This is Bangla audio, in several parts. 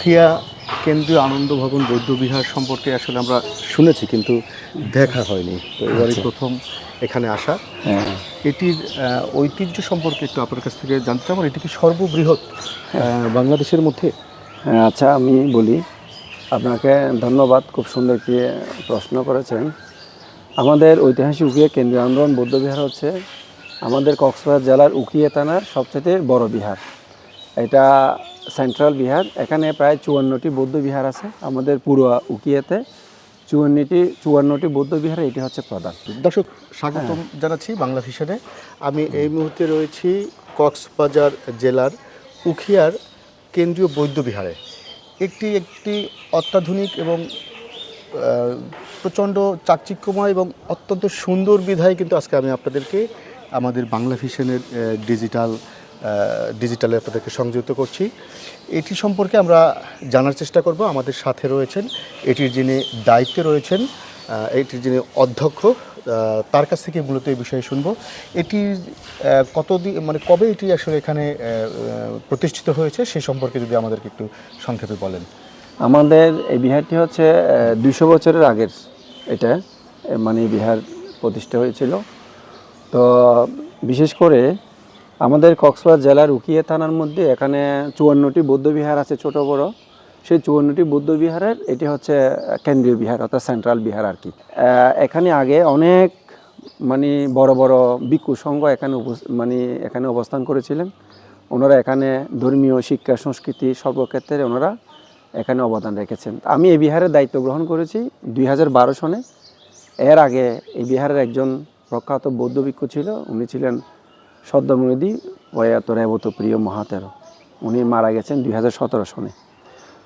উখিয়া কেন্দ্রীয় আনন্দ ভবন বৌদ্ধবিহার সম্পর্কে আসলে আমরা শুনেছি, কিন্তু দেখা হয়নি। তো এবারে প্রথম এখানে আসা। এটির ঐতিহ্য সম্পর্কে একটু আপনার কাছ থেকে জানতে চাই। এটি কি সর্ববৃহৎ বাংলাদেশের মধ্যে? আচ্ছা, আমি বলি আপনাকে ধন্যবাদ, খুব সুন্দর একটি প্রশ্ন করেছেন। আমাদের ঐতিহাসিক উখিয়া কেন্দ্রীয় আন্দোলন বৌদ্ধবিহার হচ্ছে আমাদের কক্সবাজার জেলার উখিয়া থানার সবচেয়ে বড় বিহার। এটা সেন্ট্রাল বিহার। এখানে প্রায় 54টি বৌদ্ধ বিহার আছে আমাদের পুরো উখিয়াতে। 54টি বৌদ্ধ বিহার, এটি হচ্ছে প্রধান। দর্শক, স্বাগতম জানাচ্ছি বাংলা ভিশনে। আমি এই মুহূর্তে রয়েছি কক্সবাজার জেলার উখিয়ার কেন্দ্রীয় বৌদ্ধবিহারে। একটি অত্যাধুনিক এবং প্রচণ্ড চাকচিক্যময় এবং অত্যন্ত সুন্দর বিধায় কিন্তু আজকে আমি আপনাদেরকে আমাদের বাংলা ভিশনের ডিজিটালে আপনাদেরকে সংযুক্ত করছি। এটি সম্পর্কে আমরা জানার চেষ্টা করব। আমাদের সাথে রয়েছেন এটির যিনি দায়িত্বে রয়েছেন, এটির যিনি অধ্যক্ষ, তার কাছ থেকে মূলত এই বিষয়ে শুনবো। এটি কতদিন, মানে কবে এটি আসলে এখানে প্রতিষ্ঠিত হয়েছে সে সম্পর্কে যদি আমাদেরকে একটু সংক্ষেপে বলেন। আমাদের এই বিহারটি হচ্ছে 200 বছরের আগের। এটা মানে বিহার প্রতিষ্ঠা হয়েছিল। তো বিশেষ করে আমাদের কক্সবাজার জেলার উখিয়া থানার মধ্যে এখানে 54টি বৌদ্ধ বিহার আছে, ছোট বড়। সেই 54টি বৌদ্ধ বিহারের এটি হচ্ছে কেন্দ্রীয় বিহার, অর্থাৎ সেন্ট্রাল বিহার আর কি। এখানে আগে অনেক মানে বড় বড় ভিক্ষু সংঘ এখানে অবস্থান করেছিলেন। ওনারা এখানে ধর্মীয় শিক্ষা সংস্কৃতি সর্বক্ষেত্রে ওনারা এখানে অবদান রেখেছেন। আমি এই বিহারের দায়িত্ব গ্রহণ করেছি 2012 সনে। এর আগে এই বিহারের একজন প্রখ্যাত বৌদ্ধ ভিক্ষু ছিল, উনি ছিলেন সদ্যমুনিদি ওয়াত রেবত প্রিয় মহাতের। উনি মারা গেছেন 2017 সনে।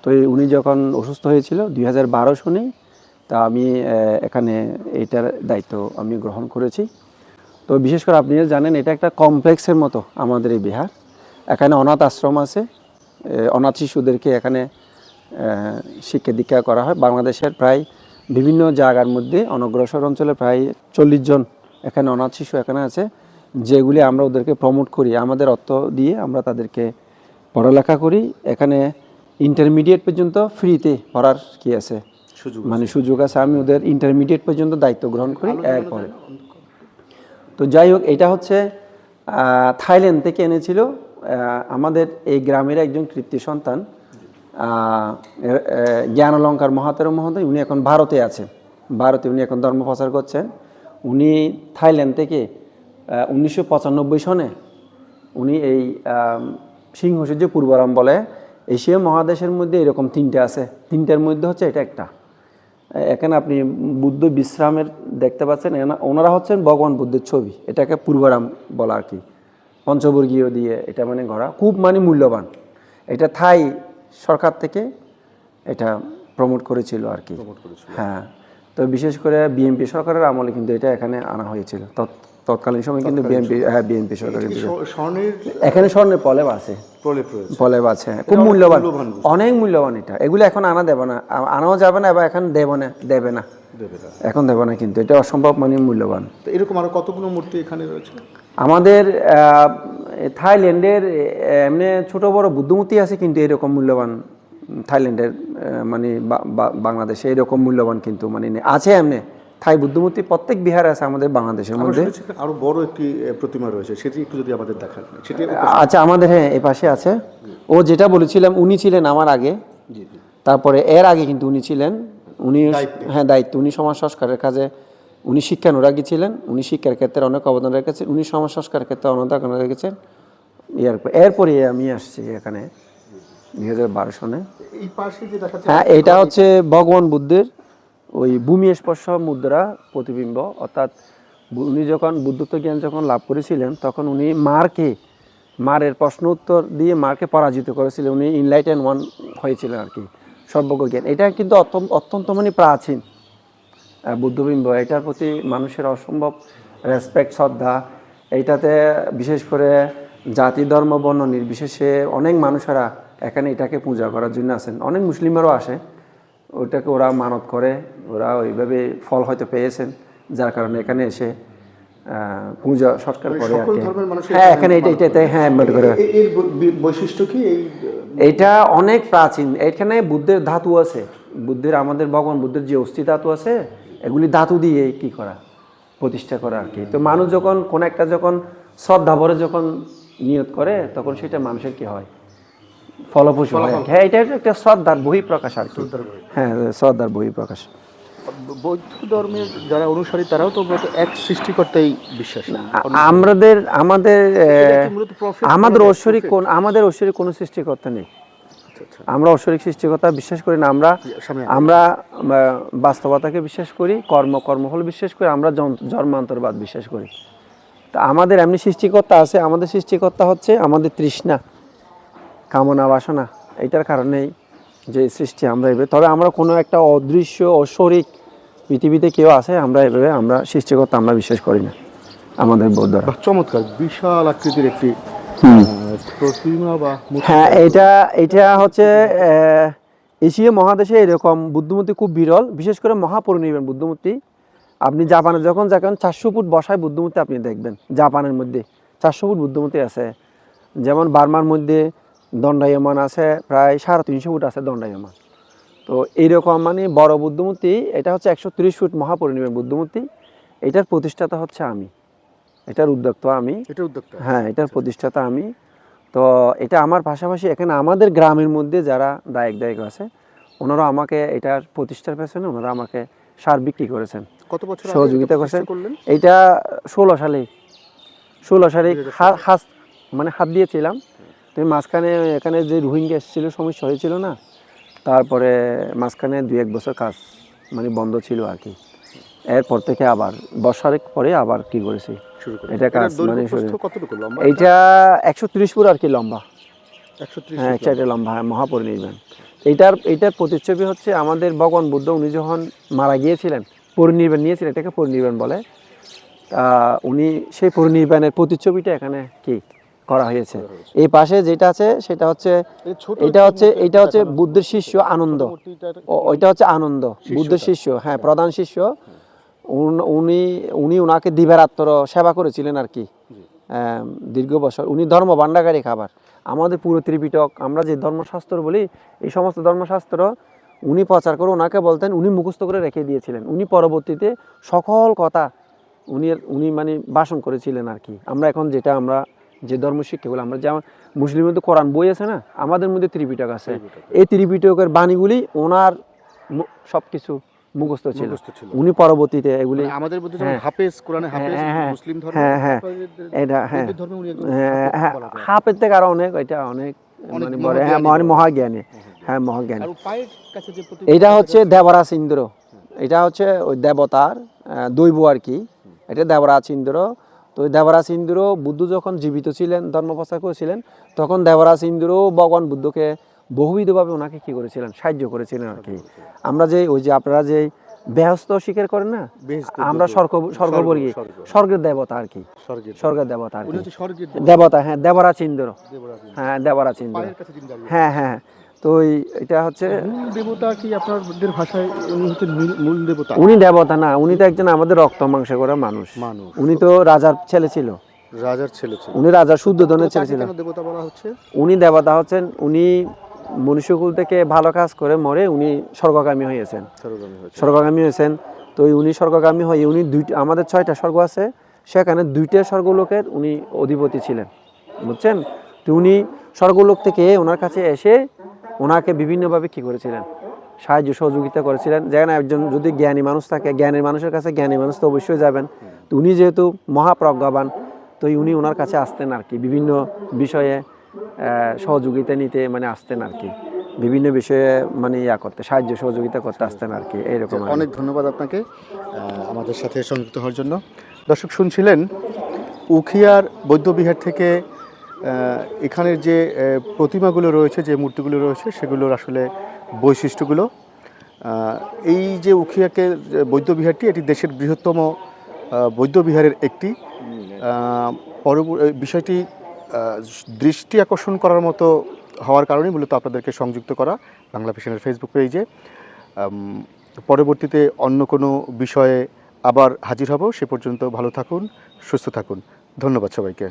তো উনি যখন অসুস্থ হয়েছিল 2012 সনে, তা আমি এখানে এইটার দায়িত্ব আমি গ্রহণ করেছি। তো বিশেষ করে আপনি জানেন এটা একটা কমপ্লেক্সের মতো আমাদের এই বিহার। এখানে অনাথ আশ্রম আছে, অনাথ শিশুদেরকে এখানে শিক্ষা দীক্ষা করা হয়। বাংলাদেশের প্রায় বিভিন্ন জায়গার মধ্যে অনগ্রসর অঞ্চলে প্রায় 40 জন এখানে অনাথ শিশু এখানে আছে, যেগুলি আমরা ওদেরকে প্রমোট করি। আমাদের অর্থ দিয়ে আমরা তাদেরকে পড়ালেখা করি। এখানে ইন্টারমিডিয়েট পর্যন্ত ফ্রিতে পড়ার কি আছে, সুযোগ আছে। আমি ওদের ইন্টারমিডিয়েট পর্যন্ত দায়িত্ব গ্রহণ করি। এরপরে তো যাই হোক, এটা হচ্ছে থাইল্যান্ড থেকে এনেছিল আমাদের এই গ্রামের একজন কৃতি সন্তান জ্ঞান অলঙ্কার মহাতের মহোদয়। উনি এখন ভারতে আছেন। ভারতে উনি এখন ধর্ম প্রচার করছেন। উনি থাইল্যান্ড থেকে 1995 সনে উনি এই সিংহসূর্য পূর্বারাম বলে এশিয়া মহাদেশের মধ্যে এরকম 3টে আছে, 3টার মধ্যে হচ্ছে এটা একটা। এখানে আপনি বুদ্ধ বিশ্রামের দেখতে পাচ্ছেন, ওনারা হচ্ছেন ভগবান বুদ্ধের ছবি। এটাকে পূর্বারাম বলা আর কি, পঞ্চবর্গীয় দিয়ে এটা মানে গড়া, খুব মানে মূল্যবান। এটা থাই সরকার থেকে এটা প্রমোট করেছিল আর কি। হ্যাঁ, তো বিশেষ করে বিএনপি সরকারের আমলে কিন্তু এটা এখানে আনা হয়েছিল। তৎকালীন সময় কিন্তু বিএনপি সরকার কিন্তু এখানে স্বর্ণের প্রলেপ আছে, খুব মূল্যবান, অনেক মূল্যবান। এটা এগুলো এখন আনাও যাবে না, এবার এখন দেবে না, এখন দেবে না, কিন্তু এটা অসম্ভব মানে মূল্যবান। এরকম আরো কতগুলো মূর্তি এখানে রয়েছে আমাদের থাইল্যান্ডের এমনি ছোট বড় বুদ্ধমূর্তি আছে, কিন্তু এরকম মূল্যবান থাইল্যান্ডের মানে বাংলাদেশে এরকম মূল্যবান কিন্তু মানে আছে। এমনি থাই বুদ্ধমূর্তি প্রত্যেক বিহারে আছে আমাদের বাংলাদেশের মধ্যে। আরো বড় একটি প্রতিমা রয়েছে, সেটি একটু যদি আমাদের দেখান। আচ্ছা, আমাদের হ্যাঁ এ পাশে আছে। ও যেটা বলেছিলাম, উনি ছিলেন আমার আগে, তারপরে এর আগে কিন্তু উনি ছিলেন, উনি হ্যাঁ দায়িত্ব, উনি সমাজ সংস্কারের কাজে, উনি শিক্ষানুরাগী ছিলেন। উনি শিক্ষার ক্ষেত্রে অনেক অবদান রেখেছেন, উনি সমাজ সংস্কারের ক্ষেত্রে অবদান রেখেছেন। এরপরে আমি আসছি এখানে 2012 সনে। হ্যাঁ, এটা হচ্ছে ভগবান বুদ্ধের ওই ভূমি স্পর্শ মুদ্রা প্রতিবিম্ব। অর্থাৎ উনি যখন বুদ্ধত্ব জ্ঞান যখন লাভ করেছিলেন, তখন উনি মারের প্রশ্ন উত্তর দিয়ে মারকে পরাজিত করেছিলেন। উনি ইনলাইটেন ওয়ান হয়েছিলেন আর কি, সর্বজ্ঞ জ্ঞান। এটা কিন্তু অত্যন্ত মানে প্রাচীন বুদ্ধবিম্ব। এটার প্রতি মানুষের অসম্ভব রেসপেক্ট, শ্রদ্ধা। এইটাতে বিশেষ করে জাতি ধর্ম বর্ণ নির্বিশেষে অনেক মানুষেরা এখানে এটাকে পূজা করার জন্য আসেন। অনেক মুসলিমেরও আসে, ওইটাকে ওরা মানত করে, ওরা ওইভাবে ফল হয়তো পেয়েছেন, যার কারণে এখানে এসে পূজা সৎকার করে আর কি। হ্যাঁ, এখানে এটাতে হ্যাঁ করে। এর বৈশিষ্ট্য কি এই এটা অনেক প্রাচীন। এখানে বুদ্ধের ধাতু আছে, বুদ্ধের আমাদের ভগবান বুদ্ধের যে অস্থি ধাতু আছে, এগুলি ধাতু দিয়ে কি করা, প্রতিষ্ঠা করা আর কি। তো মানুষ যখন কোন একটা যখন শ্রদ্ধা ভরে যখন নিয়ত করে, তখন সেটা মানুষের কি হয়, ফলপ্রসূ হয়। হ্যাঁ, এটা একটা শ্রদ্ধার বহিঃপ্রকাশ আর কি। হ্যাঁ, শ্রদ্ধার বহিঃপ্রকাশ। বৌদ্ধ ধর্মের যারা অনুসারী তারাও তো মূলত এক সৃষ্টিকর্তাই বিশ্বাসী। আমাদের আমাদের এটা কি মূলত prophet আমাদের বলা যায়? ঐশ্বরিক কোন আমাদের ঐশ্বরিক কোনো সৃষ্টিকর্তা নেই। আমরা ঐশ্বরিক সৃষ্টিকর্তা বিশ্বাস করি না। আমরা আমরা বাস্তবতাকে বিশ্বাস করি, কর্মফল বিশ্বাস করি, আমরা জন্মান্তরবাদ বিশ্বাস করি। তা আমাদের এমনি সৃষ্টিকর্তা আছে, আমাদের সৃষ্টিকর্তা হচ্ছে আমাদের তৃষ্ণা, কামনা, বাসনা। এইটার কারণেই যে সৃষ্টি আমরা এভাবে। তবে আমরা কোনো একটা অদৃশ্য ঐশ্বরিক পৃথিবীতে কেউ আছে, আমরা এভাবে আমরা সৃষ্টিকর্তা আমরা বিশ্বাস করি না আমাদের বৌদ্ধরা। চমৎকার বিশাল আকৃতির একটি প্রতিমা বা মূর্তি। হ্যাঁ, এটা হচ্ছে এশিয়া মহাদেশে এরকম বুদ্ধমূর্তি খুব বিরল, বিশেষ করে মহাপরিনির্বাণ বুদ্ধমূর্তি। আপনি জাপানে যখন যাবেন 400 ফুট বসায় বুদ্ধমূর্তি আপনি দেখবেন। জাপানের মধ্যে 400 ফুট বুদ্ধমূর্তি আছে। যেমন বার্মার মধ্যে দণ্ডায়মান আছে, প্রায় 350 ফুট আছে দণ্ডায়মান। তো এইরকম মানে বড় বুদ্ধমূর্তি, এটা হচ্ছে 130 ফুট মহাপরিনির্বাণ বুদ্ধমূর্তি। এটার প্রতিষ্ঠাতা হচ্ছে আমি, এটার উদ্যোক্তা আমি। হ্যাঁ, এটার প্রতিষ্ঠাতা আমি। তো এটা আমার পাশাপাশি এখানে আমাদের গ্রামের মধ্যে যারা দায়ক আছে, ওনারা আমাকে এটার প্রতিষ্ঠার পেছনে ওনারা আমাকে সার বিক্রি করেছেন, কত বছর সহযোগিতা করেছেন। এটা 16 সালে মানে হাত দিয়েছিলাম। তুমি মাঝখানে এখানে যে রোহিঙ্গা এসেছিল সমস্যা হয়েছিল না, তারপরে মাঝখানে 2-1 বছর কাজ মানে বন্ধ ছিল আর কি। এরপর থেকে আবার বর্ষার পরে আবার কি করেছি এটা কাজ মানে এইটা 130 ফুট আর কি লম্বা। 130, হ্যাঁ, এটা লম্বা, হ্যাঁ, মহাপরিনির্বাণ। এইটার প্রতিচ্ছবি হচ্ছে আমাদের ভগবান বুদ্ধ, উনি যখন মারা গিয়েছিলেন, পরিনির্বাণ নিয়েছিলেন, এটাকে পরিনির্বাণ বলে। উনি সেই পরিনির্বাণের প্রতিচ্ছবিটা এখানে কি করা হয়েছে। এই পাশে যেটা আছে সেটা হচ্ছে এটা হচ্ছে বুদ্ধের শিষ্য আনন্দ। ওইটা হচ্ছে আনন্দ, বুদ্ধের শিষ্য, হ্যাঁ, প্রধান শিষ্য। উনি ওনাকে দিবারাত্র সেবা করেছিলেন আর কি দীর্ঘ বছর। উনি ধর্ম ভাণ্ডারকারী খাবার। আমাদের পুরো ত্রিপিটক আমরা যে ধর্মশাস্ত্র বলি, এই সমস্ত ধর্মশাস্ত্র উনি প্রচার করে ওনাকে বলতেন, উনি মুখস্থ করে রেখে দিয়েছিলেন। উনি পরবর্তীতে সকল কথা উনি মানে ভাষণ করেছিলেন আর কি। আমরা এখন আমরা যে ধর্ম শিক্ষাগুলো আমরা, যেমন মুসলিমের মধ্যে কোরআন বই আছে না, আমাদের মধ্যে ত্রিপিটক আছে। এই ত্রিপিটকের বাণীগুলি ওনার সবকিছু মুখস্থ ছিল। উনি পরবর্তীতে এগুলি আমাদের মধ্যে যেমন হাফেজ, কোরআনে হাফেজ, মুসলিম ধর্মে এটা হাফেজ থেকে আরো অনেক, এটা অনেক মানে বড়, হ্যাঁ, মহাজ্ঞানী, হ্যাঁ, মহাজ্ঞানী। এটা হচ্ছে দেবরাজ ইন্দ্র, এটা হচ্ছে ওই দেবতার দৈব আর কি। এটা দেবরাজ ইন্দ্র। তো ওই দেবরাজ ইন্দ্র বুদ্ধ যখন জীবিত ছিলেন, ধর্ম প্রচার করেছিলেন, তখন দেবরাজ ইন্দ্র ভগবান বুদ্ধকে বহুবিধভাবে ওনাকে কি করেছিলেন, সাহায্য করেছিলেন আর কি। আমরা যে ওই যে আপনারা যে বেহস্ত স্বীকার করেন না, আমরা স্বর্গবর্গী, স্বর্গের দেবতা আর কি, স্বর্গের দেবতা আর কি, দেবতা, হ্যাঁ, দেবরাজ ইন্দ্র, হ্যাঁ, দেবরাজ ইন্দ্র, হ্যাঁ, হ্যাঁ। তো এটা হচ্ছে দেবতা কি আপনাদের ভাষায় উনি হচ্ছেন মূল দেবতা? উনি দেবতা না, উনি তো একজন আমাদের রক্ত মাংস করা মানুষ। উনি তো রাজার ছেলে ছিল, উনি রাজা শুদ্ধোধনের ছেলে ছিল। দেবতা বলা হচ্ছে, উনি দেবতা হচ্ছেন, উনি মনুষ্যকুল থেকে ভালো কাজ করে মরে উনি স্বর্গগামী হয়েছেন। তো উনি স্বর্গগামী হয়ে উনি আমাদের 6টা স্বর্গ আছে, সেখানে 2টা স্বর্গলোকের উনি অধিপতি ছিলেন, বুঝছেন। তো উনি স্বর্গলোক থেকে ওনার কাছে এসে ওনাকে বিভিন্নভাবে কি করেছিলেন, সাহায্য সহযোগিতা করেছিলেন। যেখানে একজন যদি জ্ঞানী মানুষ থাকে, জ্ঞানী মানুষের কাছে জ্ঞানী মানুষ তো অবশ্যই যাবেন। তো উনি যেহেতু মহাপ্রজ্ঞাবান, তো উনি ওনার কাছে আসতেন আর কি, বিভিন্ন বিষয়ে সহযোগিতা নিতে মানে আসতেন আর কি, বিভিন্ন বিষয়ে মানে করতে, সাহায্য সহযোগিতা করতে আসতেন আর কি, এইরকম। অনেক ধন্যবাদ আপনাকে আমাদের সাথে সংযুক্ত হওয়ার জন্য। দর্শক শুনছিলেন উখিয়ার বৌদ্ধবিহার থেকে এখানের যে প্রতিমাগুলো রয়েছে, যে মূর্তিগুলো রয়েছে, সেগুলোর আসলে বৈশিষ্ট্যগুলো। এই যে উখিয়াকে বৌদ্ধবিহারটি, এটি দেশের বৃহত্তম বৌদ্ধবিহারের একটি। বিষয়টি দৃষ্টি আকর্ষণ করার মতো হওয়ার কারণেই মূলত আপনাদেরকে সংযুক্ত করা বাংলা ভিশনের ফেসবুক পেজে। পরবর্তীতে অন্য কোনো বিষয়ে আবার হাজির হব। সে পর্যন্ত ভালো থাকুন, সুস্থ থাকুন। ধন্যবাদ সবাইকে।